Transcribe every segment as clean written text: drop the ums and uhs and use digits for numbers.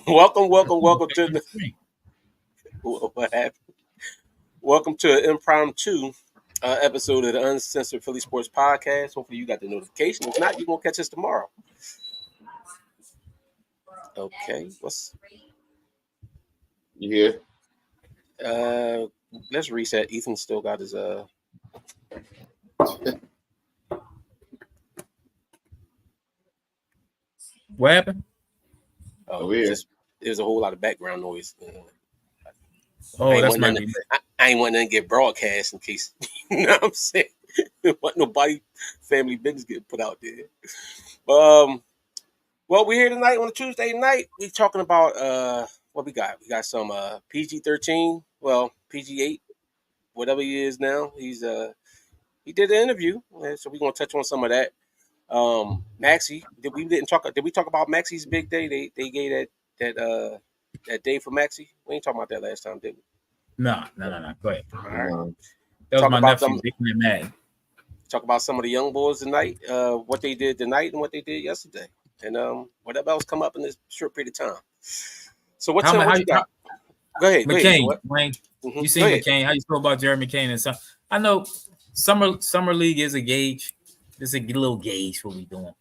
welcome to the what happened? Welcome to an impromptu episode of the Uncensored Philly Sports Podcast. Hopefully, you got the notification. If not, you're gonna catch us tomorrow. Okay, You hear? let's reset. Ethan still got his What happened? Weird. There's a whole lot of background noise. Oh, that's my I ain't wanting to get broadcast in case you know what I'm saying. What nobody family business getting put out there. Well, we're here tonight on a Tuesday night. We talking about what we got. We got some PG13, well PG8, whatever he is now. He did an interview, so we're gonna touch on some of that. Maxie, did we talk about Maxie's big day? They gave that day for Maxie. We ain't talking about that last time, did we? No. Go ahead. All right. That was my nephew, Big Man. Talk about some of the young boys tonight, what they did tonight and what they did yesterday, and whatever else come up in this short period of time. So what you got? Go ahead, McCain. Wayne, you see McCain? How you feel about Jerry McCain and some? I know summer league is a gauge. It's a little gauge for what we doing.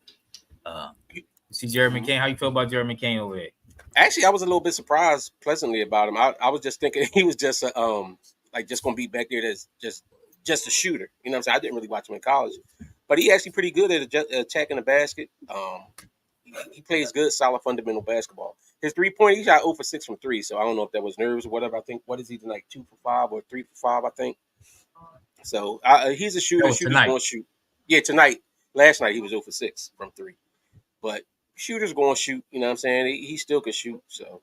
You see Jerry McCain? How you feel about Jerry McCain over there? Actually, I was a little bit surprised pleasantly about him. I was just thinking he was just just gonna be back there that's just a shooter. You know what I'm saying? I didn't really watch him in college, but he actually pretty good at attacking the basket. He plays good, solid fundamental basketball. His 3-point, he shot 0 for 6 from 3. So I don't know if that was nerves or whatever. I think what is he like 2 for 5 or 3 for 5? I think. So he's a shooter. Shooter's going to shoot. Yeah, tonight. Last night he was 0 for 6 from 3, but shooter's going to shoot. You know what I'm saying? He still can shoot. So,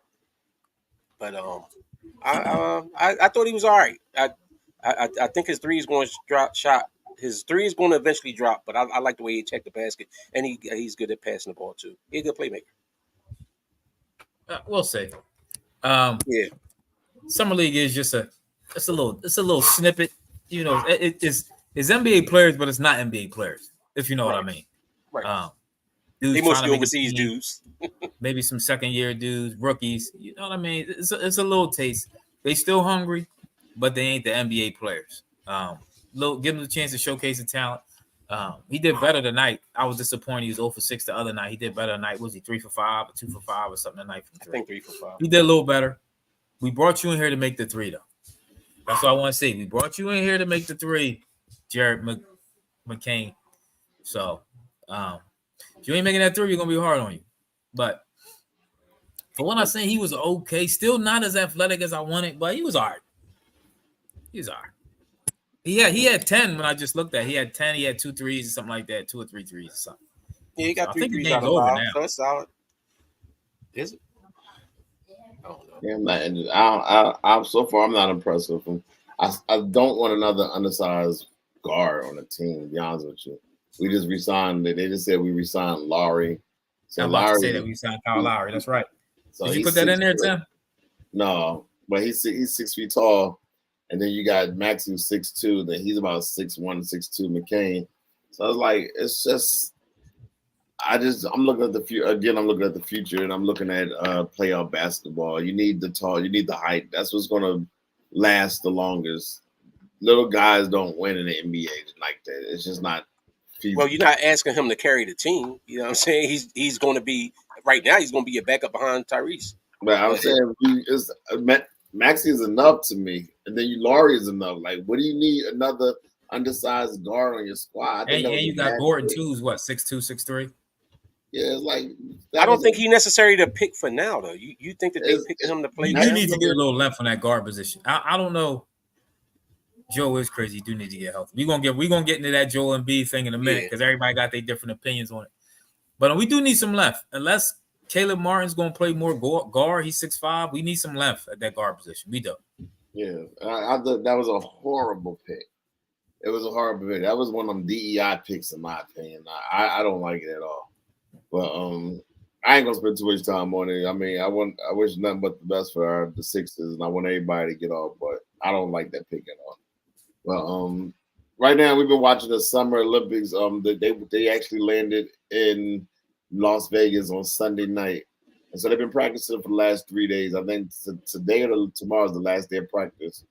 but I thought he was all right. I think his 3 is going to drop shot. His 3 is going to eventually drop, but I like the way he checked the basket, and he's good at passing the ball too. He's a good playmaker. We'll see. Yeah, Summer league is just a little snippet. You know, it's NBA players, but it's not NBA players. If you know what I mean. Right. Dudes they mostly overseas dudes. Maybe some second-year dudes, rookies. You know what I mean? It's a little taste. They still hungry, but they ain't the NBA players. Give him the chance to showcase the talent. He did better tonight. I was disappointed. He was 0 for 6 the other night. He did better tonight. Was he 3 for 5 or 2 for 5 or something tonight from 3? I think 3 for 5. He did a little better. We brought you in here to make the 3, though. That's what I want to say. We brought you in here to make the 3, Jared McCain. So, if you ain't making that 3, you're going to be hard on you. But for what I'm saying, he was okay. Still not as athletic as I wanted, but he was all right. He was all right. He had 10 when I just looked at. He had 10. He had 2 threes or something like that, 2 or 3 threes or something. Yeah, he got 3 threes out of 5. So that's solid. Is it? I don't know. Yeah, I'm so far I'm not impressed with him. I don't want another undersized guard on the team. To be honest with you, we just resigned. They just said we resigned Lowry. So I'm about to say that we signed Kyle Lowry. That's right. So did you put that in there, Tim? No, but he's 6 feet tall. And then you got Max who's 6'2", then he's about 6'1", 6'2", McCain. So I was like, it's just I'm looking at the future again, I'm looking at the future and I'm looking at playoff basketball. You need the tall, you need the height. That's what's gonna last the longest. Little guys don't win in the NBA like that. It's just not feasible. Well, you're not asking him to carry the team. You know what I'm saying? He's gonna be right now, he's gonna be a backup behind Tyrese. But I'm saying Maxey is enough to me, and then Laurie is enough. Like, what do you need another undersized guard on your squad? And you got Gordon too, who's what, 6'2", 6'3"? Yeah, it's like I don't think he's necessary to pick for now, though. You think that they picked him to play? You need to get a little length on that guard position. I don't know. Joe is crazy. You do need to get healthy. We're gonna get into that Joel Embiid thing in a minute because everybody got their different opinions on it. But we do need some length, unless Caleb Martin's going to play more guard. He's 6'5". We need some length at that guard position. We do. Yeah, I thought that was a horrible pick. It was a horrible pick. That was one of them DEI picks, in my opinion. I don't like it at all. But I ain't gonna spend too much time on it. I mean, I wish nothing but the best for the Sixers, and I want everybody to get off. But I don't like that pick at all. Well, right now we've been watching the Summer Olympics. They actually landed in Las Vegas on Sunday night. And so they've been practicing for the last 3 days. I think today or tomorrow is the last day of practice.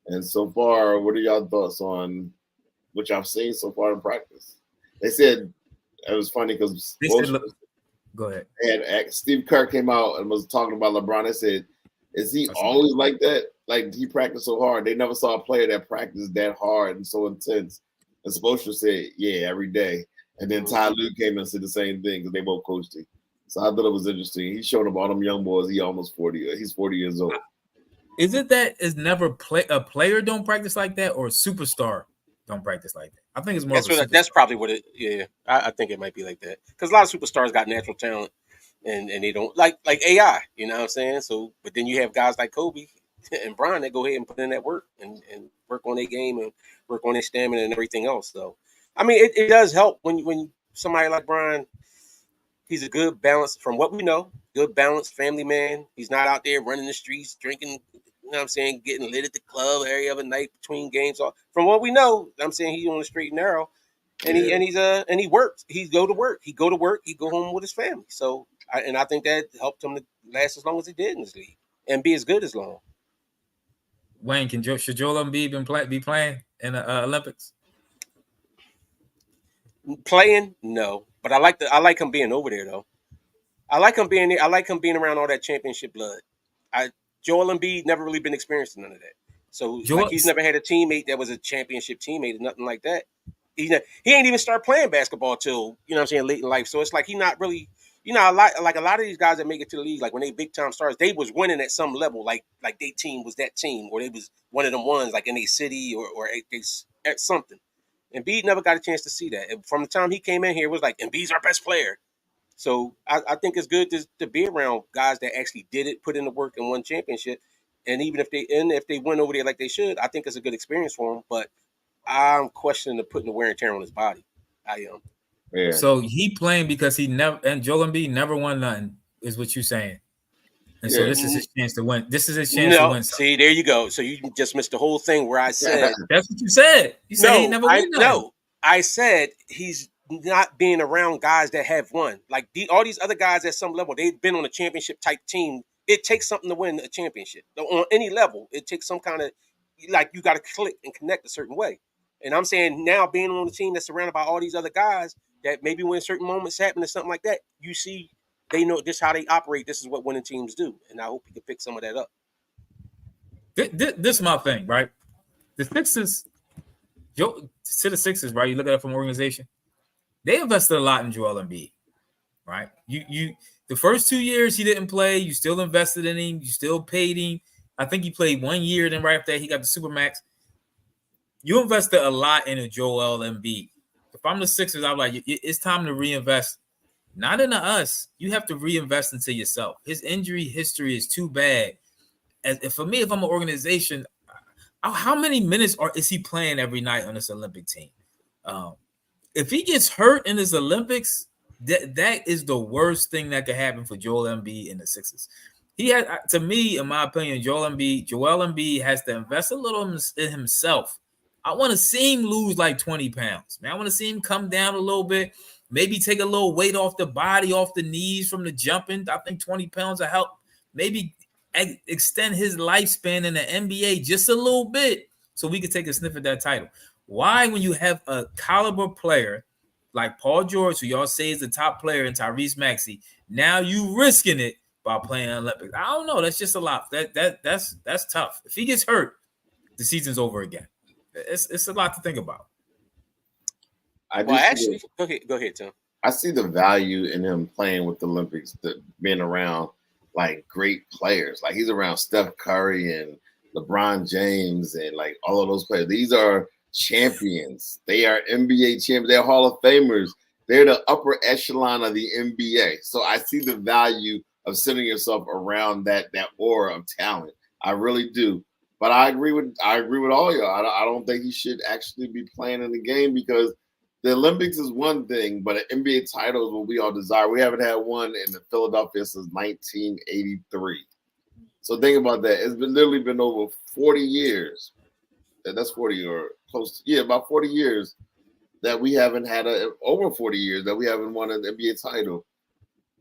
And so far, what are y'all thoughts on what y'all seen so far in practice? They said it was funny because go ahead. And Steve Kerr came out and was talking about LeBron. They said, "Is he always like that? Like he practiced so hard? They never saw a player that practiced that hard and so intense." And Spoelstra said, "Yeah, every day." And then Ty Lue came in and said the same thing because they both coached him. So I thought it was interesting. He showed up all them young boys. He almost 40. He's 40 years old. Is it that is never a player don't practice like that, or a superstar don't practice like that? I think it's more. That's probably what it. Yeah, I think it might be like that because a lot of superstars got natural talent, and they don't like AI. You know what I'm saying? So, but then you have guys like Kobe and Bron that go ahead and put in that work and work on their game and work on their stamina and everything else. So, I mean, it does help when somebody like Bron. He's a good balance from what we know. Good balanced family man. He's not out there running the streets, drinking, you know what I'm saying, getting lit at the club every other night between games. From what we know, I'm saying he's on the straight and narrow. And he works. He go to work. He go home with his family. So I think that helped him to last as long as he did in this league and be as good as long. Wayne, should Joel Embiid be playing in the Olympics? Playing, no, but I like him being over there though. I like him being around all that championship blood. Joel Embiid never really been experienced none of that. So he's never had a teammate that was a championship teammate or nothing like that. He ain't even start playing basketball till, you know what I'm saying, late in life. So it's like he not really, a lot of these guys that make it to the league, like when they big time stars, they was winning at some level, like their team was that team, or they was one of them ones like in a city or at something. Embiid never got a chance to see that. And from the time he came in here, it was like Embiid's our best player. So I think it's good to be around guys that actually did it, put in the work, and won championship. And even if they went over there like they should, I think it's a good experience for them. But I'm questioning the putting the wear and tear on his body. I am. Yeah. So he playing because he never, and Joel Embiid never won nothing, is what you're saying. And so this is his chance to win. This is his chance to win. See, there you go. So you just missed the whole thing where I said that's what you said. You said he never won nothing. No, I said he's not being around guys that have won. Like all these other guys at some level, they've been on a championship type team. It takes something to win a championship. On any level, it takes some kind of, like, you got to click and connect a certain way. And I'm saying now, being on a team that's surrounded by all these other guys, that maybe when certain moments happen or something like that, you see they know this how they operate. This is what winning teams do. And I hope he can pick some of that up. This is my thing, right? The Sixers, right? You look at it from organization. They invested a lot in Joel Embiid, right? You the first 2 years he didn't play, you still invested in him, you still paid him. I think he played 1 year, then right after that he got the Supermax. You invested a lot in a Joel Embiid. If I'm the Sixers, I'm like, it's time to reinvest. Not into us. You have to reinvest into yourself. His injury history is too bad. For me, if I'm an organization, how many minutes is he playing every night on this Olympic team? If he gets hurt in this Olympics, that is the worst thing that could happen for Joel Embiid and the Sixers. He had, to me, in my opinion, Joel Embiid has to invest a little in himself. I want to see him lose like 20 pounds. Man, I want to see him come down a little bit, maybe take a little weight off the body, off the knees from the jumping. I think 20 pounds will help. Maybe extend his lifespan in the NBA just a little bit so we could take a sniff at that title. Why, when you have a caliber player like Paul George, who y'all say is the top player, and Tyrese Maxey, now you risking it by playing Olympics? I don't know. That's just a lot. That's tough. If he gets hurt, the season's over again. It's a lot to think about. Go ahead, Tim. I see the value in him playing with the Olympics, being around like great players. Like he's around Steph Curry and LeBron James and like all of those players. These are champions. They are NBA champions. They're Hall of Famers. They're the upper echelon of the NBA. So I see the value of sitting yourself around that aura of talent. I really do. But I agree with all y'all. I don't think he should actually be playing in the game because the Olympics is one thing, but an NBA title is what we all desire. We haven't had one in Philadelphia since 1983. So think about that. It's literally been over 40 years. That's 40 or close to, about 40 years that we haven't had over 40 years that we haven't won an NBA title.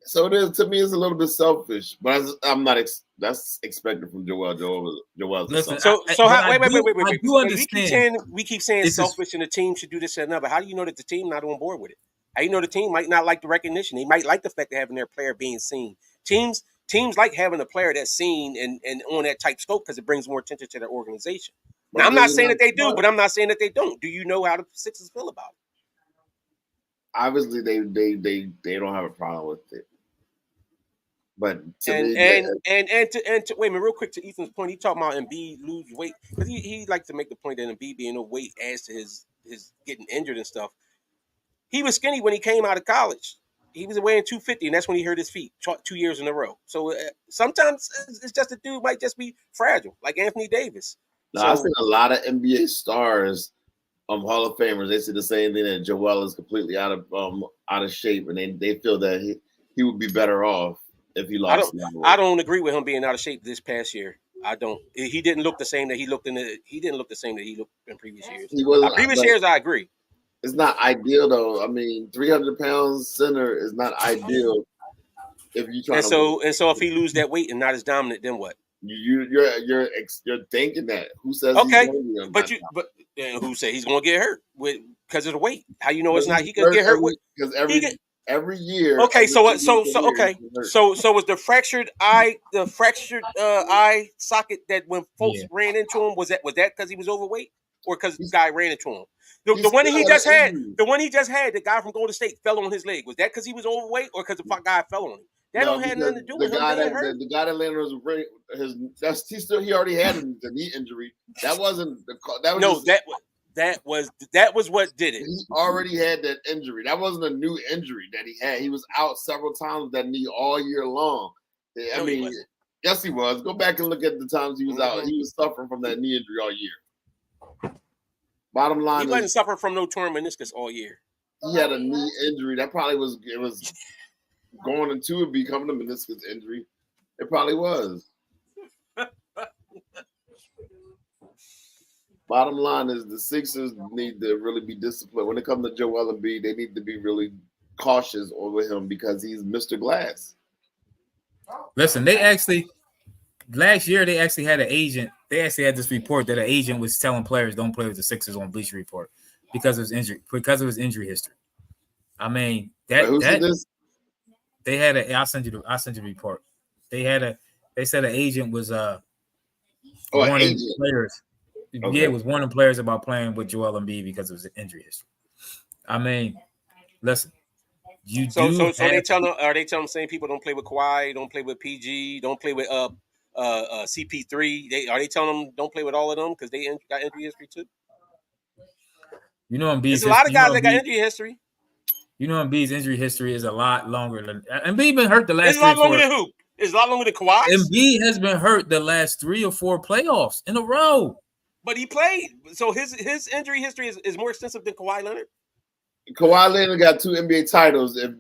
So it is to me. It's a little bit selfish, but I'm not. That's expected from Joel. Joel's the Listen, selfish. So but how, wait. I do understand. We keep saying This is selfish and the team should do this and another. How do you know that the team not on board with it? How you know the team might not like the recognition? They might like the fact of having their player being seen. Teams like having a player that's seen and on that type scope because it brings more attention to their organization. Now But I'm they're not saying not that they do, smart. but I'm not saying that they don't. Do you know how the Sixers feel about it? Obviously, they don't have a problem with it. But to And me, to wait a minute, real quick to Ethan's point, he talking about Embiid lose weight because he likes to make the point that Embiid being overweight adds to his getting injured and stuff. He was skinny when he came out of college. He was weighing 250, and that's when he hurt his feet 2 years in a row. So sometimes it's just a dude might just be fragile, like Anthony Davis. now I've So seen a lot of NBA stars, Hall of Famers. They say the same thing, that Joel is completely out of shape, and they feel that he would be better off if he I lost. I don't agree with him being out of shape this past year. I don't. He didn't look the same that he looked he didn't look the same that he looked in previous years. He wasn't. Previous years, I agree. It's not ideal though. I mean, 300 pounds center is not ideal if you're trying So if he lose that weight and not as dominant, then what? You're thinking that. Who says Okay, he's going to but who said he's going to get hurt because of the weight? How you know it's not? He could could get hurt because every year. Okay, so was the fractured eye socket that when folks ran into him was that because he was overweight or because the guy ran into him? The one he just had, the guy from Golden State fell on his leg. Was that because he was overweight or because the guy fell on him? That don't have nothing to do with him being hurt. The guy that landed on he already had the knee injury. That wasn't that was what did it. He already had that injury. That wasn't a new injury that he had. He was out several times with that knee all year long. Yes, he was. Go back and look at the times he was out. He was suffering from that knee injury all year. Bottom line, he wasn't suffering from no torn meniscus all year. He had a knee injury. That probably was going into it becoming a meniscus injury. It probably was. Bottom line is the Sixers need to really be disciplined. When it comes to Joel Embiid, they need to be really cautious over him because he's Mr. Glass. Listen, last year they actually had an agent. They actually had this report that an agent was telling players don't play with the Sixers on Bleacher Report because of his injury history. I mean they had I'll send you the report. They said an agent was warning players. Okay. Yeah, it was warning players about playing with Joel Embiid because of his injury history. I mean, listen, are they telling the same people don't play with Kawhi, don't play with PG, don't play with CP3? Are they telling them don't play with all of them because they got injury history too? You know, there's a lot of guys that got injury history. You know, Embiid's injury history is a lot longer than Embiid been hurt the last. It's a lot longer than who? It's a lot longer than Kawhi. Embiid has been hurt the last 3 or 4 playoffs in a row. But he played, so his injury history is more extensive than Kawhi Leonard. Kawhi Leonard got 2 NBA titles. If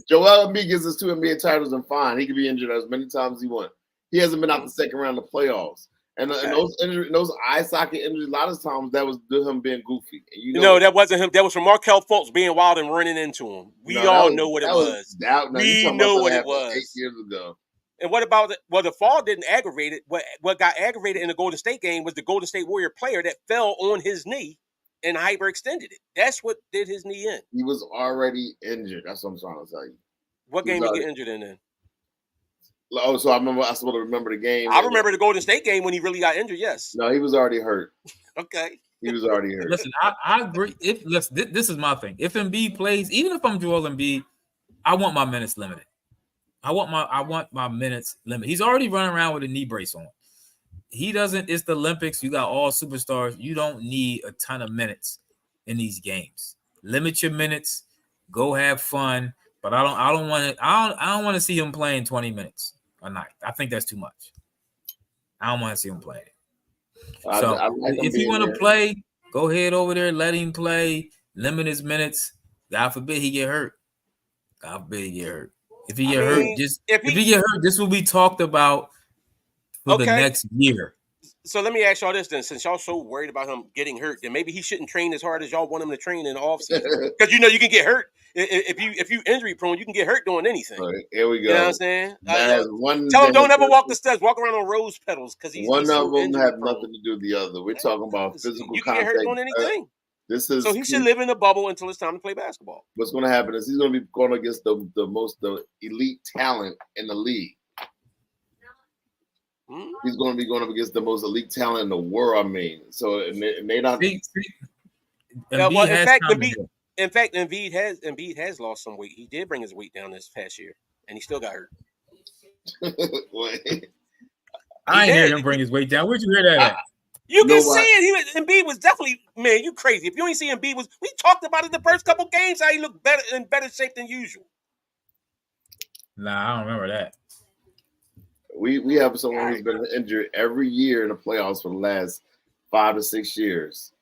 Joel Embiid gets his 2 NBA titles, then fine. He could be injured as many times as he wants. He hasn't been out the second round of playoffs. And those eye socket injuries, a lot of times that was him being goofy. And that wasn't him. That was from Markelle Fultz being wild and running into him. We all know what it was. We know what it was. 8 years ago. And what about it? Well, the fall didn't aggravate it. What got aggravated in the Golden State game was the Golden State Warrior player that fell on his knee and hyperextended it. That's what did his knee in. He was already injured. That's what I'm trying to tell you. What game did he get injured in then? Oh, so I supposed to remember the game. I remember the Golden State game when he really got injured, yes. No, he was already hurt. Okay. He was already hurt. Listen, I agree. This is my thing. If Embiid plays, even if I'm Joel Embiid, I want my minutes limited. I want my minutes limit. He's already running around with a knee brace on. He doesn't. It's the Olympics. You got all superstars. You don't need a ton of minutes in these games. Limit your minutes. Go have fun. But I don't want to see him playing 20 minutes a night. I think that's too much. I don't want to see him play. So if you want to play, go ahead over there. Let him play. Limit his minutes. God forbid he get hurt. God forbid he get hurt. If he get hurt, this will be talked about for the next year. So let me ask y'all this then. Since y'all so worried about him getting hurt, then maybe he shouldn't train as hard as y'all want him to train in the offseason. Because you can get hurt. If you injury prone, you can get hurt doing anything. Right, here we go. You know what I'm saying? Tell him don't ever walk the steps. Walk around on rose petals because he's one so of them injury have prone. nothing to do with the other. We're talking about physical You can contact. get hurt doing anything. So he should live in a bubble until it's time to play basketball. What's going to happen is he's going to be going against the elite talent in the league. He's going to be going up against the most elite talent in the world. I mean, so and they not. In fact, Embiid has lost some weight. He did bring his weight down this past year, and he still got hurt. I ain't hear him bring his weight down. Where'd you hear that at? You can see it. Embiid was definitely, man, you crazy. If you ain't see Embiid, we talked about it the first couple games, how he looked in better shape than usual. Nah, I don't remember that. We have someone who's been injured every year in the playoffs for the last 5 to 6 years.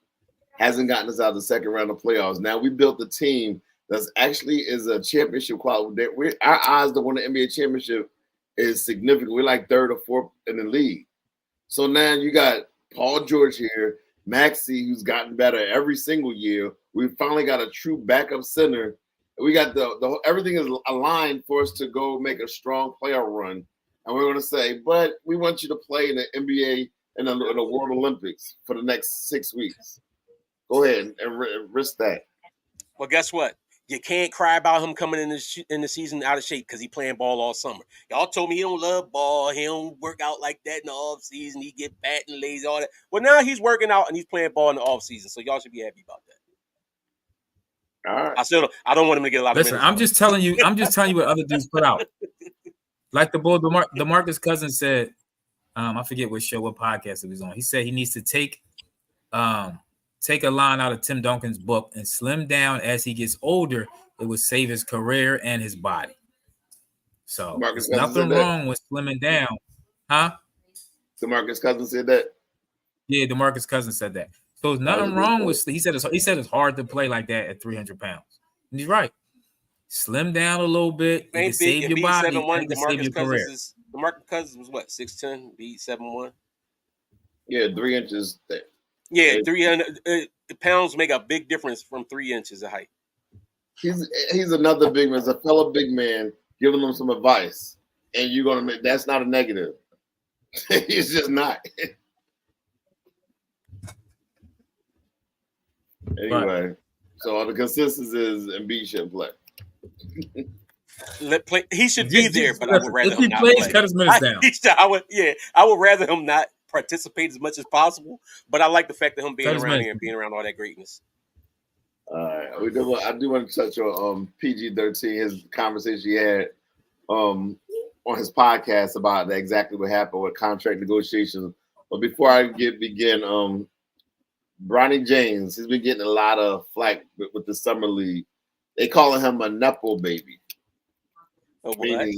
Hasn't gotten us out of the second round of playoffs. Now we built a team that's actually is a championship quality. Our odds to win the NBA championship is significant. We're like third or fourth in the league. So now you got Paul George here, Maxey, who's gotten better every single year. We finally got a true backup center. We got the everything is aligned for us to go make a strong playoff run. And we're going to say, but we want you to play in the NBA and the World Olympics for the next 6 weeks. Go ahead and risk that. Well, guess what? You can't cry about him coming in the season out of shape because he playing ball all summer. Y'all told me he don't love ball. He don't work out like that in the off season. He get fat and lazy, all that. Well, now he's working out and he's playing ball in the off season. So y'all should be happy about that. All right. I don't want him to get a lot of minutes. I'm just telling you what other dudes put out. Like DeMarcus Cousins said, I forget what podcast it was on. He said he needs to take a line out of Tim Duncan's book and slim down as he gets older. It would save his career and his body. So there's nothing wrong with slimming down. Huh? DeMarcus Cousins said that? Yeah, DeMarcus Cousins said that. So there's nothing wrong with he said it's hard to play like that at 300 pounds. And he's right. Slim down a little bit. You can save your body. And save your career. DeMarcus Cousins was what, 6'10", Embiid 7'1"? Yeah, 3 inches. Yeah, 300 pounds make a big difference from 3 inches of height. He's another big man. He's a fellow big man giving them some advice, and you're gonna make that's not a negative. He's just not. Anyway, so the consensus is Embiid shouldn't play. He should be there, but I would rather him not play. Cut his minutes down. I would rather him not participate as much as possible, but I like the fact that him being around here and being around all that greatness. All right, I do want to touch on PG13, his conversation he had on his podcast about exactly what happened with contract negotiations. But before I begin, Bronny James, he's been getting a lot of flack with the summer league. They calling him a Nepo baby. Oh, what?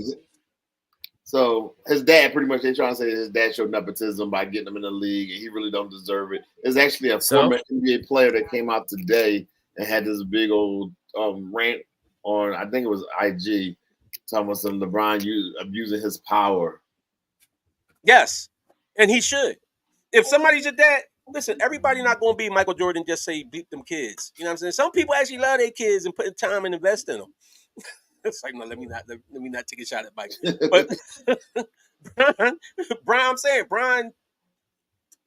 So his dad, pretty much, they trying to say his dad showed nepotism by getting him in the league, and he really don't deserve it. There's actually a former NBA player that came out today and had this big old rant on, I think it was IG, talking about some LeBron abusing his power. Yes, and he should. If somebody's your dad, listen, everybody not going to be Michael Jordan, just say beat them kids. You know what I'm saying? Some people actually love their kids and put time and invest in them. It's like, no, let me not take a shot at Mike. But Brian,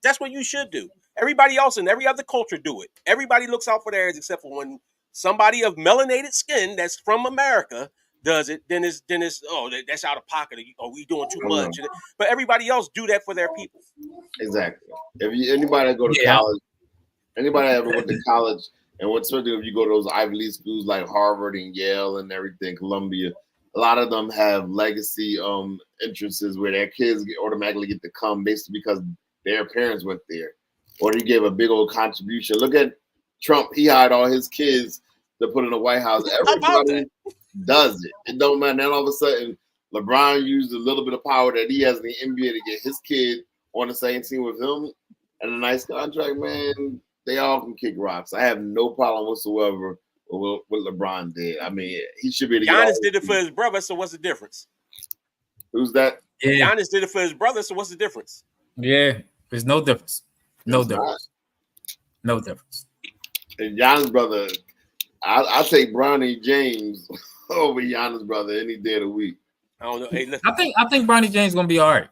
that's what you should do. Everybody else in every other culture do it. Everybody looks out for theirs except for when somebody of melanated skin that's from America does it, then it's that's out of pocket. Or we doing too much. But everybody else do that for their people. Exactly. Anybody go to college, anybody ever went to college, and what's certainly if you go to those Ivy League schools like Harvard and Yale and everything, Columbia, a lot of them have legacy entrances where their kids automatically get to come basically because their parents went there, or they gave a big old contribution. Look at Trump; he hired all his kids to put in the White House. Everybody does it. It don't matter. Then all of a sudden, LeBron used a little bit of power that he has in the NBA to get his kid on the same team with him and a nice contract. Man, they all can kick rocks. I have no problem whatsoever with what LeBron did. I mean, he should be. Giannis did it for his brother, so what's the difference? Who's that? Yeah. Giannis did it for his brother, so what's the difference? Yeah. There's no difference. No It's not. difference. No difference. And Giannis' brother, I'll take Bronny James over Giannis' brother any day of the week. I don't know. Hey, look, I think Bronny James is gonna be all right.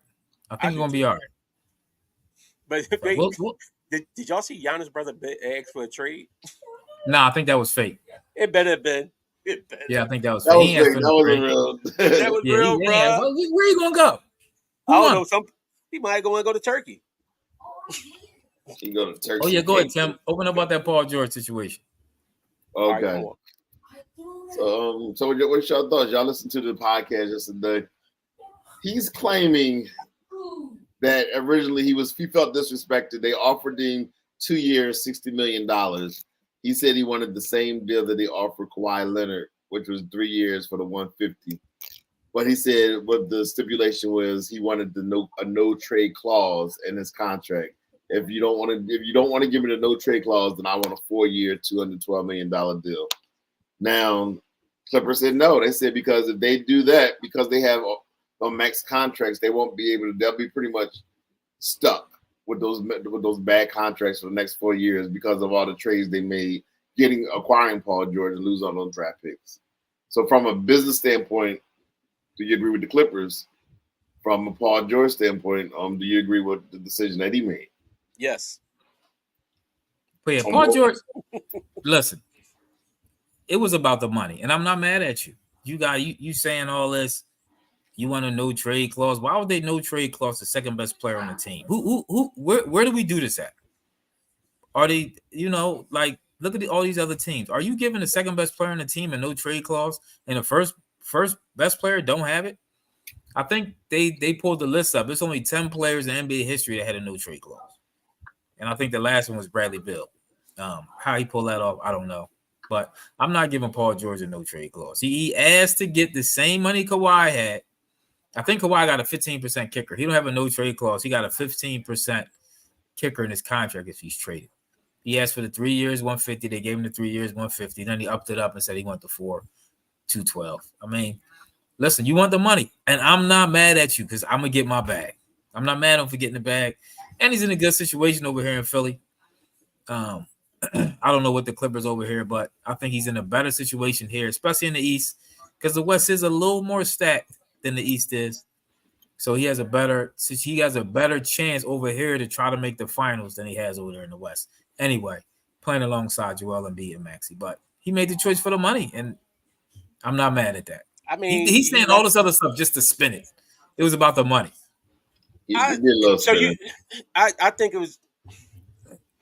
I I think he's do gonna be too. all right. but But they, we'll- did y'all see Giannis' brother ask for a trade? Nah, I think that was fake. It better have been. It better. Yeah, I think that was That fake. was He ain't fake. asked for That no wasn't trade. real. That was Yeah, real, he bro. ain't. Where you gonna go? Who I don't won? know. He might want to go to Turkey. You go to Turkey. Oh yeah, go ahead, Tim. Open up about that Paul George situation. All right, Okay. come on. So what's your thoughts? Y'all listened to the podcast yesterday. He's claiming that originally he felt disrespected. They offered him 2 years, $60 million. He said he wanted the same deal that they offered Kawhi Leonard, which was 3 years for the 150. But he said what the stipulation was, he wanted a no trade clause in his contract. If you don't want to give me the no trade clause, then I want a 4-year, $212 million deal. Now, Clippers said no. They said because if they do that, because they have on max contracts, they won't be able to. They'll be pretty much stuck with those bad contracts for the next 4 years because of all the trades they made, acquiring Paul George and losing on those draft picks. So from a business standpoint, do you agree with the Clippers? From a Paul George standpoint, do you agree with the decision that he made? Yes. But yeah, Paul George. Listen, it was about the money, and I'm not mad at you. You saying all this. You want a no trade clause? Why would they no trade clause the second best player on the team? Where do we do this at? Are they, like, look at all these other teams. Are you giving the second best player on the team a no trade clause and the first best player don't have it? I think they pulled the list up. It's only 10 players in NBA history that had a no trade clause. And I think the last one was Bradley Beal. How he pulled that off, I don't know. But I'm not giving Paul George a no trade clause. He asked to get the same money Kawhi had. I think Kawhi got a 15% kicker. He don't have a no trade clause. He got a 15% kicker in his contract if he's traded. He asked for the 3 years, 150. They gave him the 3 years, 150. Then he upped it up and said he went to 4, 212. I mean, listen, you want the money, and I'm not mad at you because I'm gonna get my bag. I'm not mad at him for getting the bag, and he's in a good situation over here in Philly. I don't know what the Clippers over here, but I think he's in a better situation here, especially in the East, because the West is a little more stacked than the East is. So he has a better chance over here to try to make the finals than he has over there in the West. Anyway, playing alongside Joel Embiid and Maxey, but he made the choice for the money, and I'm not mad at that. I mean, he's saying all this other stuff just to spin it. It was about the money. I think it was.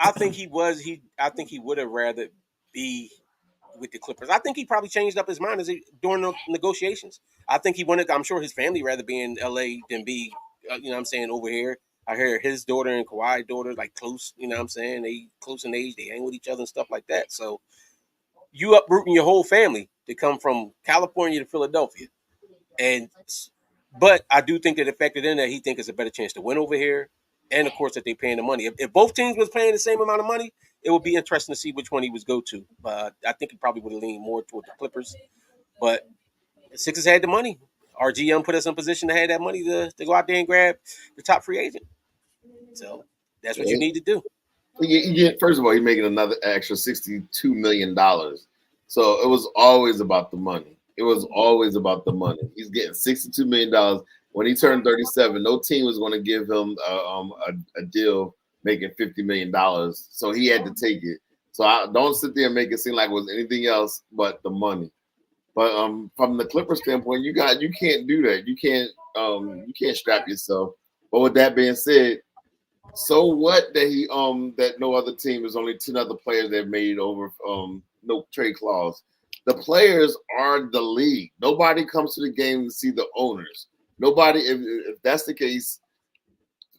I think he would have rather be with the Clippers. I think he probably changed up his mind during the negotiations. I think he wanted. I'm sure his family rather be in LA than be, what I'm saying, over here. I hear his daughter and Kawhi's daughter like close. You know what I'm saying? They close in age. They hang with each other and stuff like that. So you uprooting your whole family to come from California to Philadelphia, but I do think that it factored in that he think it's a better chance to win over here. And of course, that they paying the money. If both teams was paying the same amount of money, it would be interesting to see which one he was go to. I think he probably would have leaned more toward the Clippers. But the Sixers had the money. Our GM put us in position to have that money to go out there and grab the top free agent. So that's what you need to do. First of all, he's making another extra $62 million. So it was always about the money. He's getting $62 million. When he turned 37, no team was going to give him a deal making $50 million. So he had to take it. So I don't sit there and make it seem like it was anything else but the money. But from the Clippers standpoint, you can't do that. You can't strap yourself. But with that being said, so what that that no other team is only 10 other players that made over no trade clause. The players are the league. Nobody comes to the game to see the owners. Nobody, if that's the case,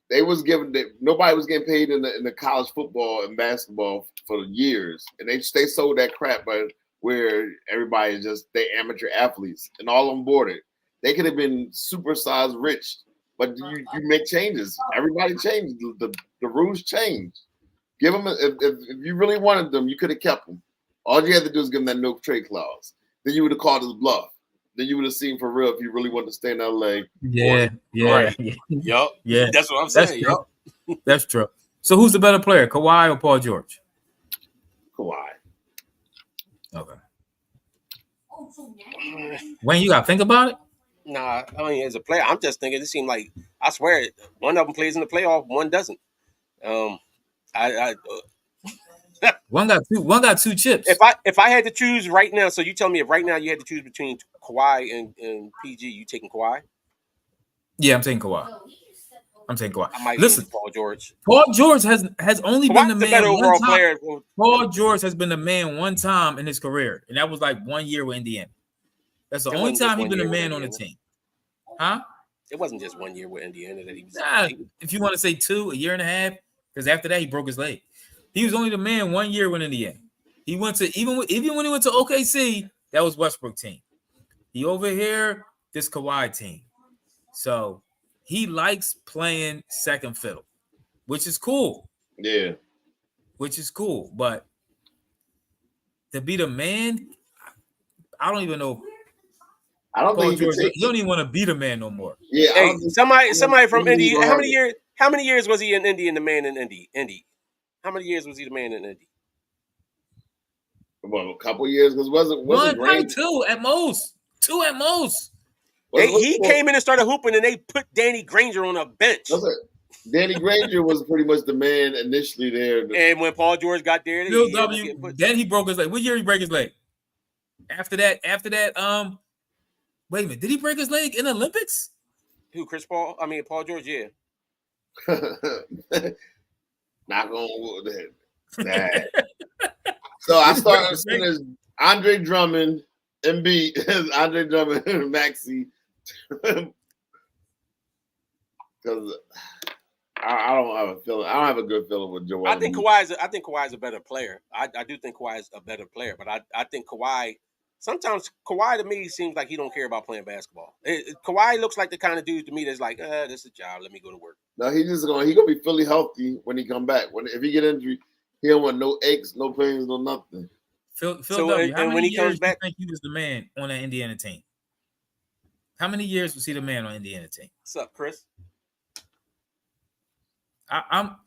nobody was getting paid in the college football and basketball for years, and they sold that crap, but where everybody is just they amateur athletes and all on boarded. They could have been supersized rich, but you make changes. Everybody changed. The rules changed. Give them if you really wanted them, you could have kept them. All you had to do is give them that no trade clause. Then you would have called his bluff. Then you would have seen for real if you really wanted to stay in LA. Yeah. Yup. Yeah. That's what I'm saying. Yup. That's true. So who's the better player, Kawhi or Paul George? Kawhi. Okay. When you got to think about it? Nah, I mean, as a player, I'm just thinking. It seemed like I swear one of them plays in the playoff, one doesn't. I One got two chips. if I had to choose right now, so you tell me if right now you had to choose between Kawhi and PG, you taking Kawhi? Yeah, I'm taking Kawhi. I might Listen, Paul George. Paul George has only been the Kawhi's man better one overall time. player. Paul George has been the man one time in his career, and that was like 1 year with Indiana. That's the only time he's been the man on the team. Huh? It wasn't just 1 year with Indiana that he was. Nah, if you want to say 2, a year and a half, because after that he broke his leg. He was only the man 1 year with Indiana. He went to even when he went to OKC, that was Westbrook team. He over here, this Kawhi team. So he likes playing second fiddle, which is cool. Yeah. Which is cool. But to be the man, I don't even know. I don't think George, you don't even want to be the man no more. Yeah. Hey, somebody from Indy. How many years was he in Indy and the man in Indy? How many years was he the man in Indy? Well, a couple years because wasn't one, 2 at most. 2 at most. He came in and started hooping, and they put Danny Granger on a bench. Danny Granger was pretty much the man initially there. And when Paul George got there, then he broke his leg. What year he break his leg? After that, wait a minute. Did he break his leg in the Olympics? Who, Paul George, yeah. Not going with that. So I started as Andre Drummond, Embiid, Andre Drummond, and Maxey. Because I don't have a feeling. I don't have a good feeling with Joel. I think Kawhi's a better player. I do think Kawhi's a better player, but I think Kawhi. Sometimes Kawhi to me seems like he don't care about playing basketball. Kawhi looks like the kind of dude to me that's like, this is a job. Let me go to work. No, he gonna be fully healthy when he come back. If he get injured, he don't want no aches, no pains, no nothing. Phil W. How many years do you think he was the man on the Indiana team? How many years was he the man on the Indiana team? What's up, Chris? After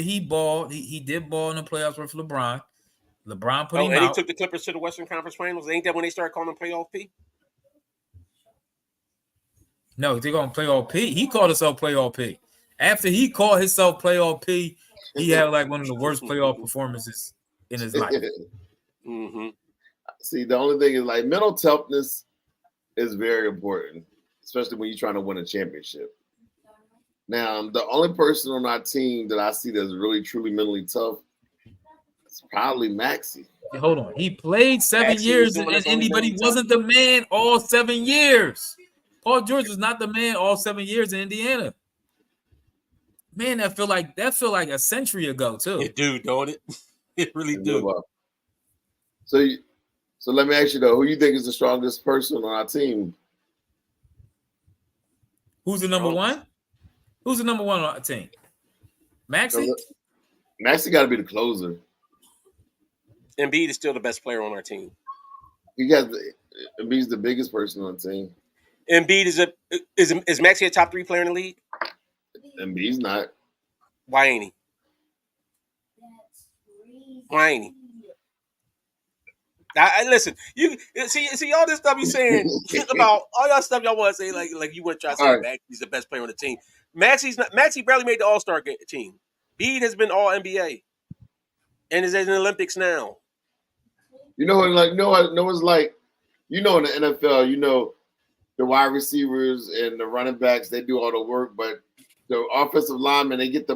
he balled, he did ball in the playoffs with LeBron. LeBron put him out. He took the Clippers to the Western Conference Finals. Ain't that when they started calling him Playoff P? No, they're going to Playoff P. He called himself Playoff P. After he called himself Playoff P, he had like one of the worst playoff performances in his life. Mm-hmm. See, the only thing is like mental toughness is very important, especially when you're trying to win a championship. Now, the only person on our team that I see that's really, truly mentally tough is probably Maxey. Hold on. He played 7 years in Indy, but he wasn't the man all 7 years. Paul George was not the man all 7 years in Indiana. Man, that feel like a century ago, too. It do, don't it? It really do. So let me ask you, though, who you think is the strongest person on our team? Who's the number one? Who's the number one on our team? Maxey? Maxey got to be the closer. Embiid is still the best player on our team. Embiid's the biggest person on the team. Embiid is Maxey a top 3 player in the league? Embiid's not. Why ain't he? Listen, you see all this stuff you saying about all y'all stuff y'all want to say like you want to try to say Maxey's the best player on the team. Maxey barely made the All-Star team. Embiid has been All NBA and is in the Olympics now. It's like in the NFL, the wide receivers and the running backs, they do all the work, but the offensive linemen, they get the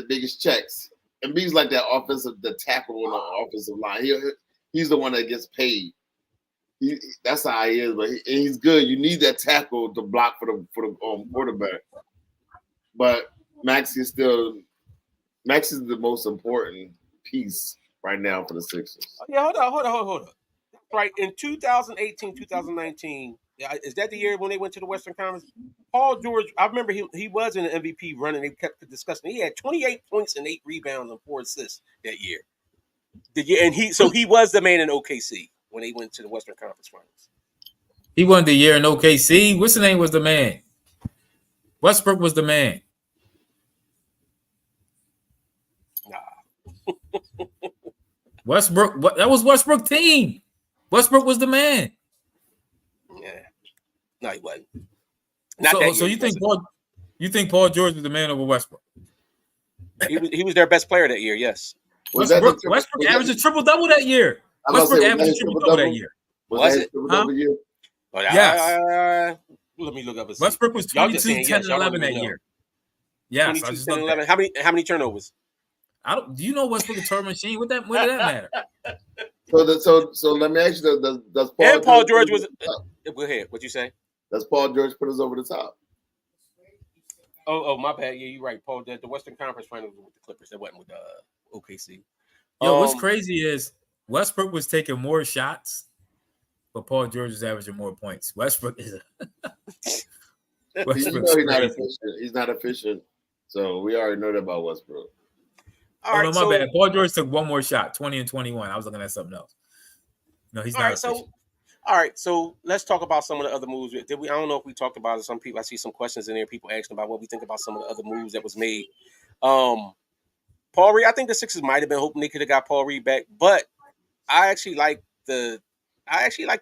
biggest checks. Embiid's like the tackle on the offensive line. He's the one that gets paid. That's how he is, but he's good. You need that tackle to block for the quarterback. But Maxey is the most important piece right now for the Sixers. Yeah, hold on. Right, in 2018, 2019, is that the year when they went to the Western Conference? Paul George, I remember he was in an MVP run, and they kept discussing. He had 28 points and 8 rebounds and 4 assists that year. And he was the man in OKC when they went to the Western Conference Finals. He won the year in OKC. What's the name was the man? Westbrook was the man. Nah. Westbrook, that was Westbrook team. Westbrook was the man. Yeah. No, he wasn't. Not that So year, you think Paul George was the man over Westbrook? He was their best player that year. Yes. Westbrook averaged a triple double that year. Westbrook averaged a triple double that year. Was it triple double year? But yes. Let me look up. Westbrook was 22, 10, and 11 that year. Yes, 22, 10, 11. How many turnovers? Do you know Westbrook a turnover machine? What did that matter? So let me ask you: Does Paul George was? Go ahead. What you say? Does Paul George put us over the top? Oh, my bad. Yeah, you're right. Paul, the Western Conference Finals with the Clippers. That wasn't with OKC. Yo, what's crazy is Westbrook was taking more shots, but Paul George was averaging more points. Westbrook is he's not efficient. He's not efficient. So we already know that about Westbrook. All right, my bad. Paul George took one more shot, 20 and 21. I was looking at something else. No, he's not efficient. All right, so let's talk about some of the other moves. I don't know if we talked about it. Some people, I see some questions in there. People asking about what we think about some of the other moves that was made. Paul Reed. I think the Sixers might have been hoping they could have got Paul Reed back, but I actually like the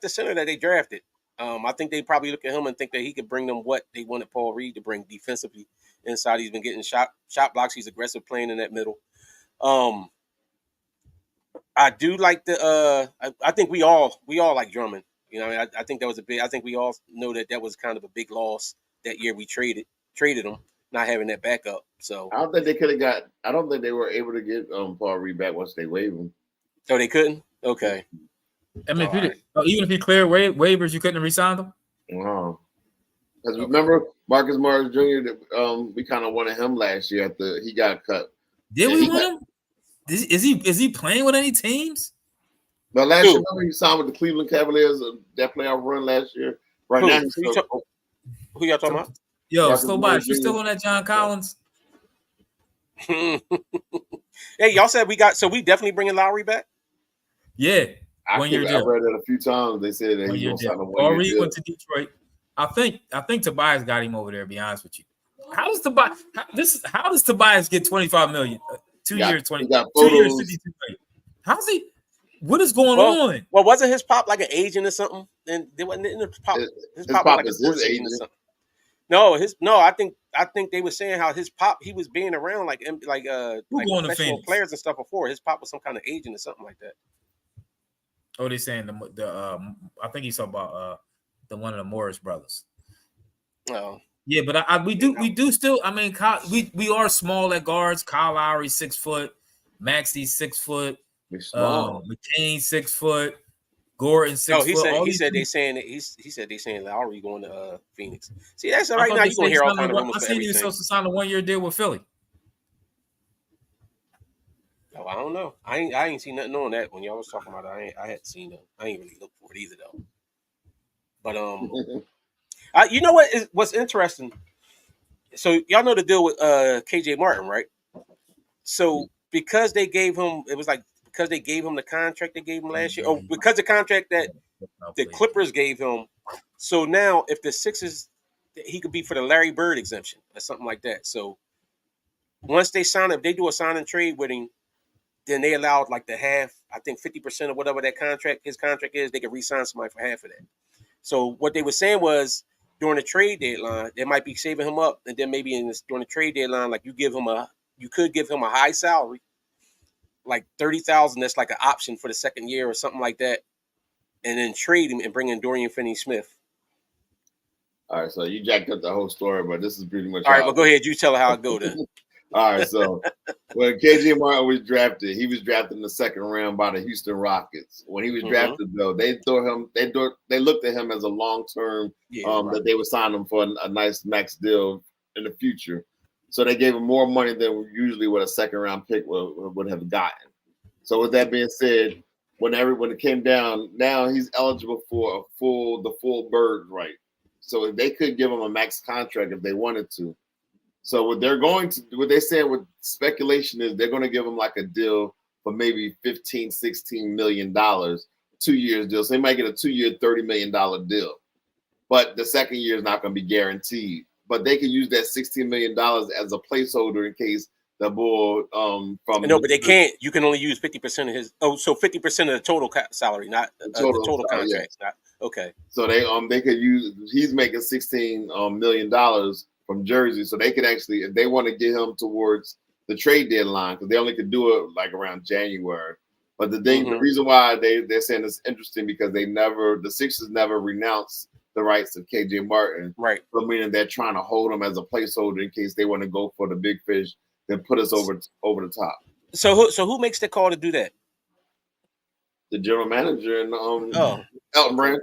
center that they drafted. I think they probably look at him and think that he could bring them what they wanted Paul Reed to bring defensively inside. He's been getting shot blocks. He's aggressive playing in that middle. I do like the. I think we all like Drummond. You know, I think that was a big. I think we all know that was kind of a big loss that year. We traded him, not having that backup. So I don't think they could have got. I don't think they were able to get Paul Reed back once they waived him. Oh, they couldn't. Okay. I mean, even if he cleared waivers, you couldn't have re-signed him. Wow. Because remember Marcus Morris Jr. We kind of wanted him last year after he got cut. Did we want him? Is he playing with any teams? No, last year, remember he signed with the Cleveland Cavaliers, that playoff run last year. Right now, who y'all talking about? Yo, slow by. You still on that John Collins? Hey, y'all said we definitely bringing Lowry back. Yeah, I read it a few times. They said that he's going to sign a 1 year deal. Went to Detroit. I think Tobias got him over there. To be honest with you, how does Tobias get $25 million? 2 years, 20. 2 years, 52 million. How's he? What is going on? Well, wasn't his pop like an agent or something? And there wasn't his pop. His pop was like his agent or something. No. I think they were saying how his pop, he was being around like professional players and stuff before. His pop was some kind of agent or something like that. Oh, they're saying I think he's talking about the one of the Morris brothers. Oh. Yeah, but we do still. I mean, we are small at guards. Kyle Lowry 6 foot, Maxey 6 foot, McCain 6 foot, Gordon 6 foot. He said they saying Lowry going to Phoenix. See, that's right now. You gonna hear all kind of rumors. I seen he was supposed to sign a 1 year deal with Philly. Oh, I don't know. I ain't seen nothing on that when y'all was talking about it. I hadn't seen it. I ain't really looked for it either though. But you know what's interesting? So y'all know the deal with KJ Martin, right? So because they gave him the contract they gave him last year, or because the contract that the Clippers gave him. So now if the Sixers, he could be for the Larry Bird exemption or something like that. So once they sign him, if they do a sign and trade with him, then they allowed like the half, I think 50% of whatever his contract is, they can re-sign somebody for half of that. So what they were saying was during the trade deadline, they might be saving him up, and then maybe during the trade deadline, like you could give him a high salary, like $30,000. That's like an option for the second year or something like that, and then trade him and bring in Dorian Finney-Smith. All right, so you jacked up the whole story, but this is pretty much all right. Well, go ahead. You tell her how it go then. All right, so when KJ Martin was drafted, he was drafted in the second round by the Houston Rockets. When he was drafted, though, they looked at him as a long-term that they would sign him for a nice max deal in the future. So they gave him more money than usually what a second-round pick would have gotten. So with that being said, when it came down, now he's eligible for the full bird right. So they could give him a max contract if they wanted to. So what they're saying with speculation is they're going to give him like a deal for maybe $15-16 million, 2 years deal. So they might get a 2 year, $30 million deal. But the second year is not going to be guaranteed. but they could use that $16 million as a placeholder in case the bull from No, but they can't. You can only use 50% of his. Oh, so 50% of the total salary, not the total salary, contract. Not okay. So they could use. He's making $16 million from Jersey, so they could actually, if they want to get him towards the trade deadline, because they only could do it like around January. But the reason why they're saying it's interesting because the Sixers never renounced the rights of KJ Martin, right? So meaning they're trying to hold him as a placeholder in case they want to go for the big fish, then put us over the top. So who makes the call to do that? The general manager and Elton Brand.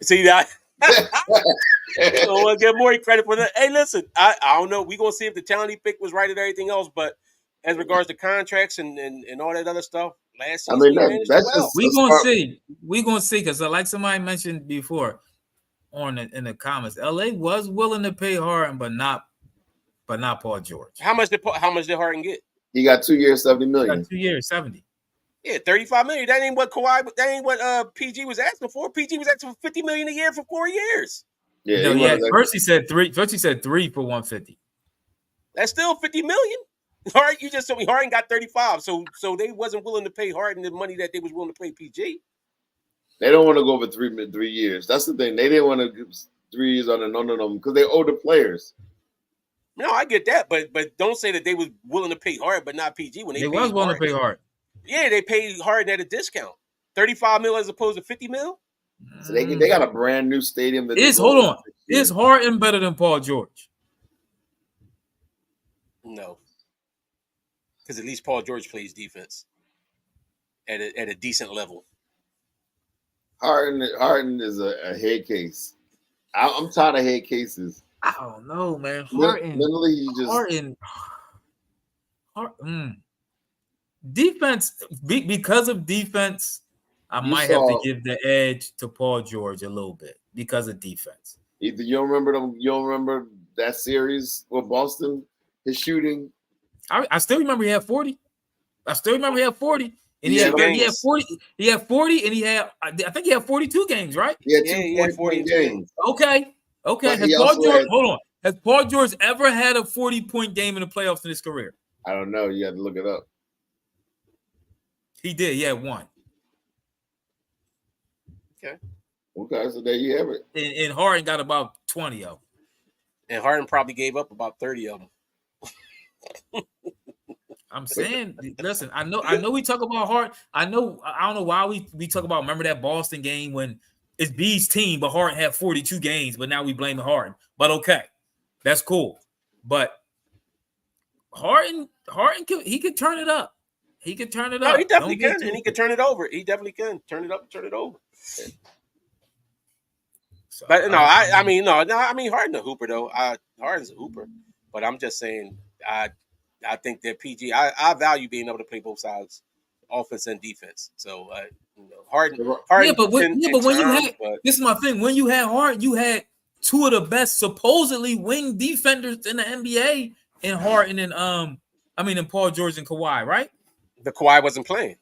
See that? So we'll get more credit for that. Hey, listen, I don't know. We're gonna see if the talent he picked was right and everything else, but as regards to contracts and all that other stuff, last season that's well. We're gonna see. We're gonna see because like somebody mentioned before in the comments, LA was willing to pay Harden, but not Paul George. How much did Harden get? He got 2 years, $70 million. 2 years, 70. Yeah, $35 million. That ain't what PG was asking for. PG was asking for $50 million a year for 4 years. Yeah, first he said three. First he said 3 for 150. That's still $50 million. All right, you just told me Harden got 35. So they wasn't willing to pay Harden the money that they was willing to pay PG. They don't want to go for 3 years. That's the thing. They didn't want to give 3 years on none of them because they owe the players. No, I get that, but don't say that they was willing to pay Harden, but not PG when they was willing to pay Harden. Yeah, they paid Harden at a discount, $35 million as opposed to $50 million. So they got a brand new stadium. Hold on. Is Harden better than Paul George? No, because at least Paul George plays defense at a decent level. Harden is a head case. I'm tired of head cases. I don't know, man. Harden. Defense, because of defense, I might have to give the edge to Paul George a little bit because of defense. Either you don't remember that series with Boston, his shooting. I still remember he had 40. And he had 40. He had 40, and I think he had 42 games, right? He had 40 games. Okay. Has Paul George ever had a 40-point game in the playoffs in his career? I don't know. You had to look it up. He did. He had one. Okay, so there you have it. And Harden got about 20 of them. And Harden probably gave up about 30 of them. I'm saying, listen, I know we talk about Harden. I don't know why we talk about, remember that Boston game when it's B's team, but Harden had 42 games, but now we blame the Harden. But okay, that's cool. But Harden he could turn it up. He could turn it up. No, he definitely can, and he can turn it over. He definitely can turn it up and turn it over. So, but no, I mean Harden a hooper though. Harden's a hooper, but I'm just saying I think that PG. I value being able to play both sides, offense and defense. So Harden. This is my thing. When you had Harden, you had two of the best supposedly wing defenders in the NBA in Harden and Paul George and Kawhi, right? The Kawhi wasn't playing.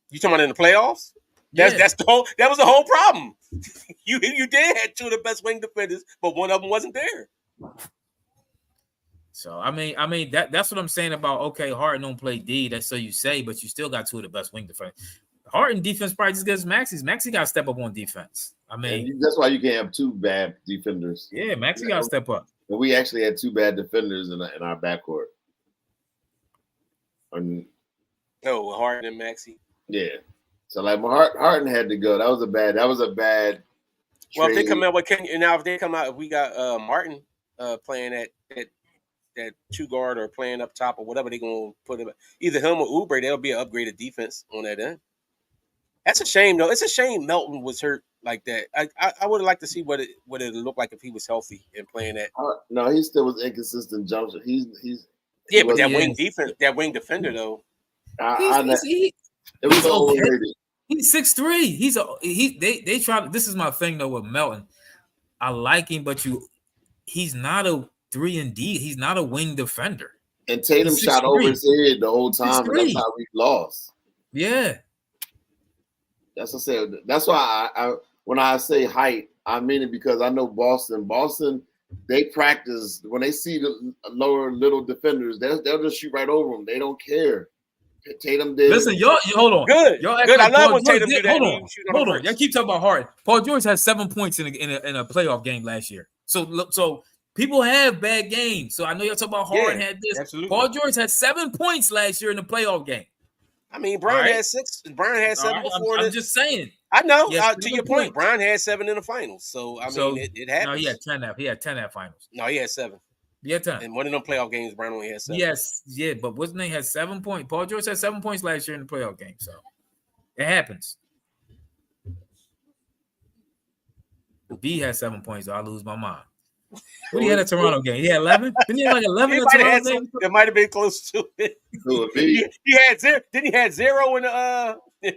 You talking about in the playoffs? Yeah. That was the whole problem. You did have two of the best wing defenders, but one of them wasn't there. So that's what I'm saying about Harden don't play D. That's so you say, but you still got two of the best wing defenders. Harden defense probably just gets Maxey's. Maxey got to step up on defense. That's why you can't have two bad defenders. Yeah, Maxey got to step up. And we actually had two bad defenders in our backcourt. Harden and Maxey. Yeah. So Harden had to go. That was a bad. Well, if they come out with if they come out, we got Martin playing at that 2 guard or playing up top or whatever they're gonna put him. Either him or Oubre, that'll be an upgraded defense on that end. That's a shame though. It's a shame Melton was hurt like that. I would have liked to see what it looked like if he was healthy and playing that. No, he still was inconsistent jump shot. But that wing defense, that wing defender though. It was overrated. He's 6'3". They try. This is my thing though with Melton. I like him, but he's not a 3-and-D. He's not a wing defender. And Tatum shot over his head the whole time, and that's how we lost. Yeah, that's what I said. That's why when I say height, I mean it because I know Boston. Boston they practice when they see the lower little defenders, they'll just shoot right over them. They don't care. Tatum did. Listen, y'all, hold on. Good. Y'all act Good. like I love Paul when George Tatum do did. that. Hold and on. he shoot on Hold the on. Y'all first. keep talking about Harden. Paul George had 7 points in a playoff game last year. So people have bad games. So I know y'all talking about Harden had this. Absolutely. Paul George had 7 points last year in the playoff game. I mean, Brian Right. had 6. Brian had 7 All right, before. I'm just saying. I know. He has To 7 your point, points. Brian had 7 in the finals. So I mean, it happens. No, he had 10 at. He had 10 at finals. No, he had 7. He had 10. And one of them playoff games, Brian only had 7. Yes, yeah, but what's his name had 7 points. Paul George had 7 points last year in the playoff game. So it happens. B had 7 points, so I lose my mind. What he had at Toronto game? He had 11? Didn't he have like 11 in the Toronto game? It might have been close to it. He had 0. Didn't he had 0 in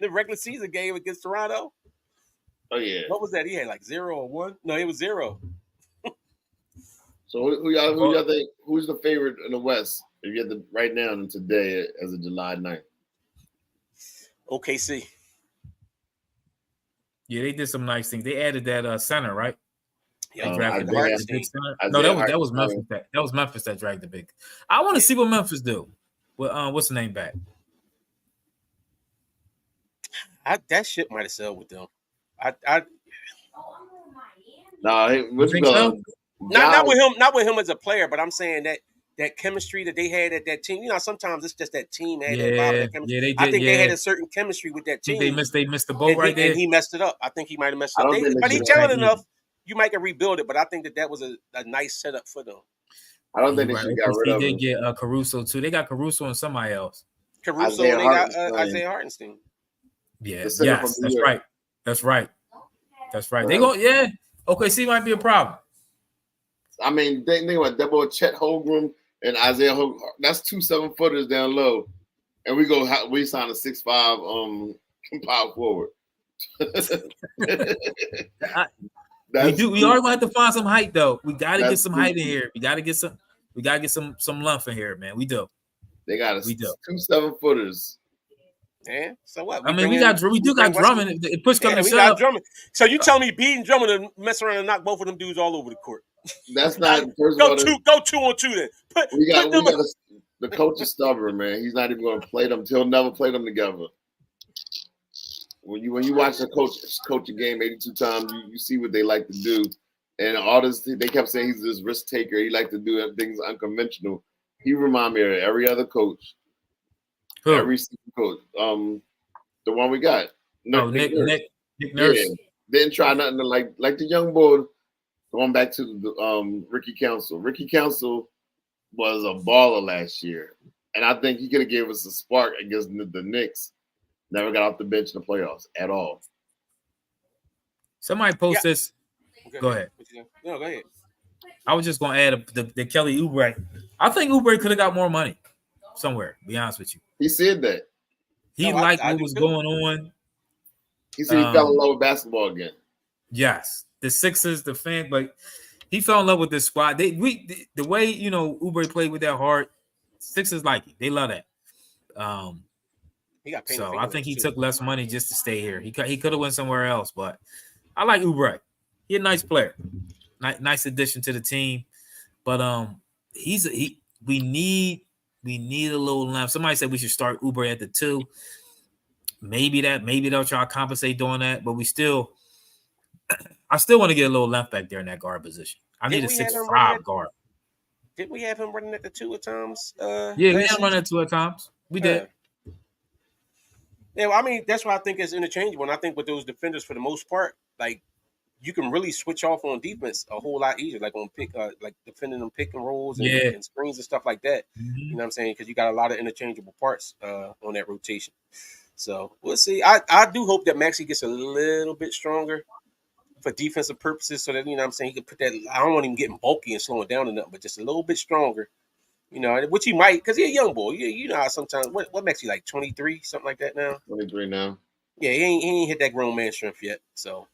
the regular season game against Toronto? Oh yeah. What was that? He had like 0 or 1. No, it was 0. So who y'all think? Who's the favorite in the West? If you had to right now and today as of July 9th? OKC. Yeah, they did some nice things. They added that center, right? Yeah, They drafted Isaiah the big center. Isaiah No, that was Hartenstein. Memphis. That was Memphis that dragged the big. I want to see what Memphis do. Well, what's the name back? That shit might have sold with them. Nah, what you think call so? him? Not with him as a player, but I'm saying that chemistry that they had at that team. You know, sometimes it's just that team had that chemistry. Yeah, they did. I think they had a certain chemistry with that team. They missed the boat right there. And he messed it up. I think he might have messed it I up. don't think But they he's should have talented enough. You might can rebuild it, but I think that was a nice setup for them. I don't think they should got rid of They him. did get Caruso too. They got Caruso and somebody else. Caruso and they got Isaiah Hartenstein. Yeah, yes, that's right. That's right. They go, OKC might be a problem. I mean, think about that boy Chet Holmgren and Isaiah Holmgren. That's 2 7-footers down low, and we sign a 6'5" power forward. We are gonna have to find some height though. We gotta get some height in here. We gotta get some length in here, man. We do. They got 2 7-footers. Yeah. So what? We do got Drummond. If push comes to shove, got Drummond. So you tell me beating Drummond and mess around and knock both of them dudes all over the court? That's not. First go of all, go 2 on 2 then. The coach is stubborn, man. He's not even going to play them. He'll never play them together. When you watch the coach a game 82 times, you see what they like to do, and all this. They kept saying he's this risk taker. He like to do things unconventional. He remind me of every other coach. Who? Every single coach. The one we got. Nick Nurse. Yeah. Didn't try nothing like the young boy. Going back to the Ricky Council. Ricky Council was a baller last year, and I think he could have gave us a spark against the Knicks. Never got off the bench in the playoffs at all. Somebody post this. Go ahead. No, go ahead. I was just gonna add the Kelly Oubre. I think Oubre could have got more money somewhere. To be honest with you, he said that he liked what was going on. He said he fell in love with basketball again. Yes, the Sixers, the fan, but he fell in love with this squad. The way Oubre played with that heart, Sixers like it. They love that. So I think he took less money just to stay here. He could have went somewhere else, but I like Oubre. He's a nice player, nice addition to the team. But we need a little length. Somebody said we should start Oubre at the 2. Maybe they'll try to compensate doing that, but I still want to get a little length back there in that guard position. I need a 6'5" guard. Did we have him running at the 2 at times? Yeah, we had him running at 2 at times. We did. Yeah, well, I mean, that's why I think it's interchangeable. And I think with those defenders, for the most part, like you can really switch off on defense a whole lot easier, like on like defending them pick and rolls and screens and stuff like that. Mm-hmm. You know what I'm saying? Because you got a lot of interchangeable parts on that rotation. So we'll see. I do hope that Maxey gets a little bit stronger for defensive purposes, so that he can put that. I don't want him getting bulky and slowing down enough, but just a little bit stronger. Which he might, because he's a young boy. You know how sometimes what makes he like 23, something like that now? 23 now. Yeah, he ain't hit that grown man strength yet. So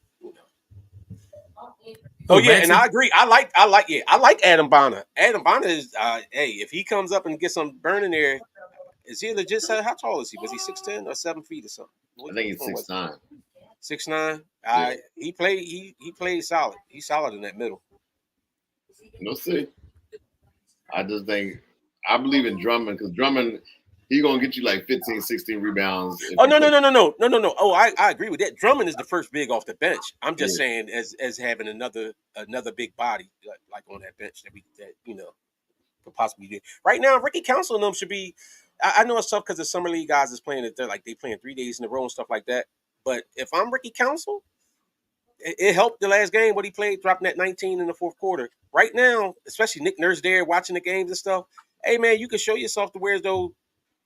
Oh yeah, and I agree. I like Adam Bonner. Adam Bonner is if he comes up and gets some burn in there, is he legit? How tall is he? Was he 6'10" or 7 feet or something? I think he's 6'9". 6'9". He played solid. He's solid in that middle. We'll see. I just think I believe in Drummond because Drummond, he's gonna get you like 15, 16 rebounds. Oh no. Oh, I agree with that. Drummond is the first big off the bench. I'm just Yeah. saying as having another big body like on that bench that could possibly do. Right now, Ricky Council and them should be. I know it's tough because the summer league guys is playing it. They playing 3 days in a row and stuff like that. But if I'm Ricky Council, it helped the last game what he played, dropping that 19 in the fourth quarter. Right now, especially Nick Nurse there watching the games and stuff. Hey man, you can show yourself to where as though,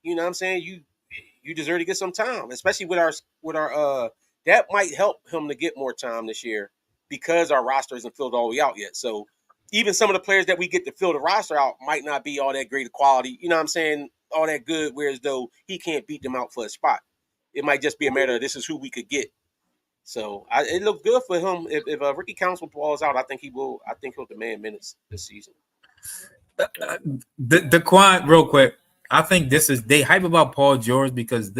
you know what I'm saying, you deserve to get some time, especially with our that might help him to get more time this year because our roster isn't filled all the way out yet. So even some of the players that we get to fill the roster out might not be all that great of quality, you know what I'm saying, all that good, whereas though he can't beat them out for a spot. It might just be a matter of this is who we could get. So it looks good for him. If Ricky Council balls out, I think he will. I think he'll demand minutes this season. The Quan, real quick. I think they hype about Paul George because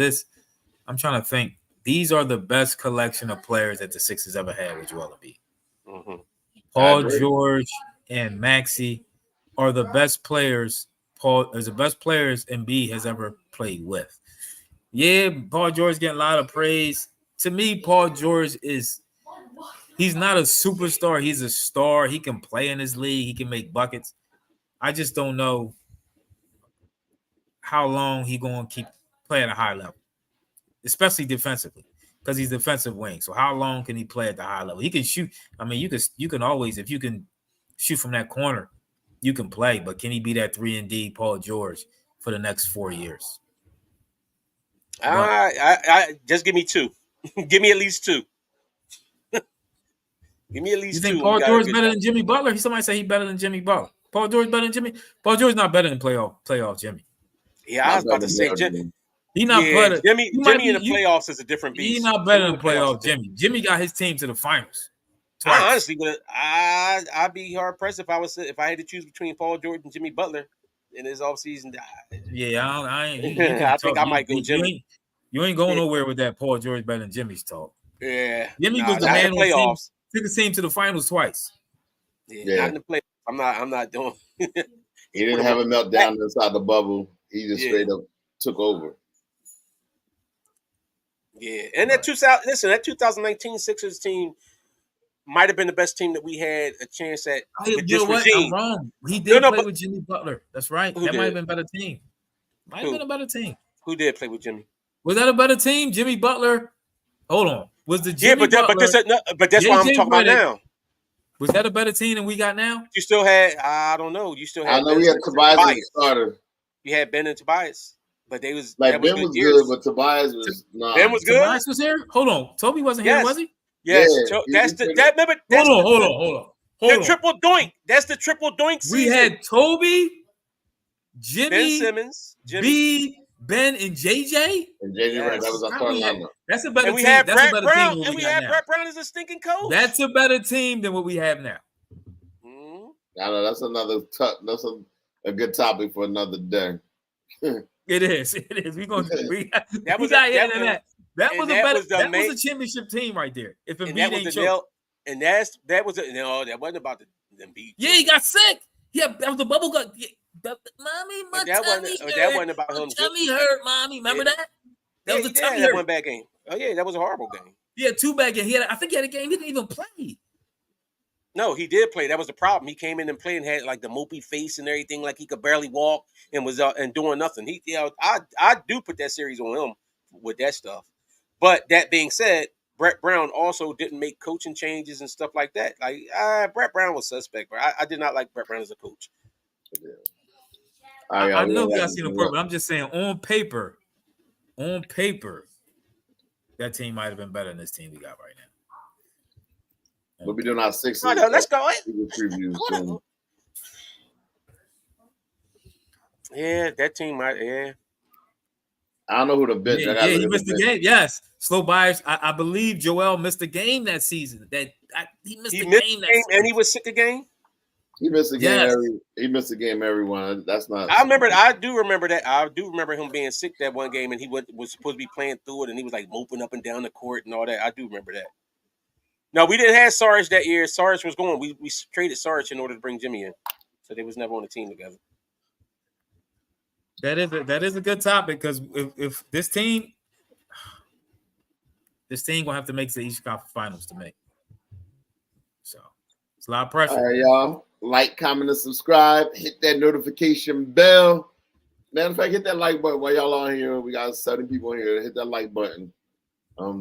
I'm trying to think. These are the best collection of players that the Sixers ever had with Joel Embiid. Mm-hmm. Paul George and Maxey are the best players. Embiid has ever played with. Yeah, Paul George getting a lot of praise. To me, Paul George he's not a superstar. He's a star. He can play in his league. He can make buckets. I just don't know how long he's going to keep playing at a high level, especially defensively, because he's defensive wing. So how long can he play at the high level? He can shoot. I mean, you can always, if you can shoot from that corner, you can play. But can he be that 3-and-D Paul George for the next 4 years? I just give me 2. Give me at least 2. Give me at least 2. You think Paul George better than Jimmy Butler? Somebody say he's better than Jimmy Butler. Paul George better than Jimmy? Paul George not better than playoff Jimmy. Yeah, I was about to say Jimmy. He not better. Jimmy in the playoffs is a different beast. He's not better than playoff Jimmy. Jimmy got his team to the finals. Twice. I honestly would. I'd be hard pressed if I had to choose between Paul George and Jimmy Butler in his offseason. Yeah, I think I might go Jimmy. You ain't going nowhere with that Paul George better than Jimmy's talk. Yeah, Jimmy was the man on the playoffs. Took his team to the finals twice. Yeah, not in the playoffs. I'm not doing. He didn't have a meltdown inside the bubble. He just straight up took over. Yeah, and that 2019 Sixers team might have been the best team that we had a chance at. You know what? I'm wrong. He did play with Jimmy Butler. That's right. That might have been a better team. Might have been a better team. Who did play with Jimmy? Was that a better team? Jimmy Butler. Hold on. Was the Jimmy Butler? But that's what I'm talking about now. Was that a better team than we got now? You still had, I don't know. You still had. I know we had Tobias as a starter. You had Ben and Tobias, but they was Ben was good, but Tobias was not. Ben was good. Tobias was here. Hold on, Toby wasn't here, was he? Yes, that's the that. Remember? Hold on. The triple doink. That's the triple doink season. We had Toby, Jimmy, Ben Simmons, B, Ben, and JJ. And JJ, right? That was our starting lineup. That's a better team. Had Brett Brown, and we had Brett Brown as a stinking coach. That's a better team than what we have now. Mm-hmm. I know that's that's a good topic for another day. It is. We got that. That was a championship team right there. If Embiid ain't choked. And that wasn't about the Embiid. Yeah, he got sick. Yeah, that was the bubble gut. Mommy, my tummy hurt. That wasn't about him. Tummy hurt, mommy. Remember that? That was a tummy hurt. That one bad game. Oh yeah, that was a horrible game. Yeah, 2 bad games. I think he had a game he didn't even play. No, he did play. That was the problem. He came in and played and had like the mopey face and everything, like he could barely walk and was and doing nothing. I do put that series on him with that stuff. But that being said, Brett Brown also didn't make coaching changes and stuff like that. Like Brett Brown was suspect, but I did not like Brett Brown as a coach. I know you guys seen the report, but I'm just saying on paper, that team might have been better than this team we got right now. We'll be doing our Sixers. Let's go. Yeah, that team might. Yeah. I don't know who the bench. Yeah, he missed the game. Yes, slow bias. I believe Joel missed the game that season. He missed the game, and he was sick again. He missed the game. He missed the game. Everyone. That's not. I do remember that. I do remember him being sick that one game, and he was supposed to be playing through it, and he was like moping up and down the court and all that. I do remember that. No, we didn't have Sarge that year. Sarge was going. We traded Sarge in order to bring Jimmy in, so they was never on the team together. That is a good topic because if this team gonna have to make the Eastern Conference Finals to make. So it's a lot of pressure. All right, y'all. Like, comment, and subscribe. Hit that notification bell. Matter of fact, hit that like button while y'all on here. We got 70 people here. Hit that like button.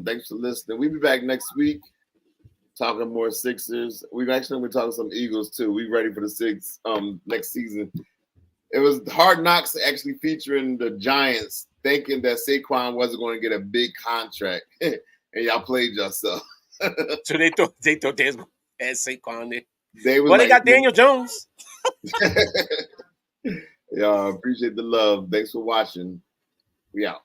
Thanks for listening. We'll be back next week talking more Sixers. We're talking some Eagles too. We ready for the next season. It was Hard Knocks actually featuring the Giants, thinking that Saquon wasn't going to get a big contract, and y'all played yourself. So they thought they was going to add Saquon there. They got Daniel Jones. Y'all appreciate the love. Thanks for watching. We out.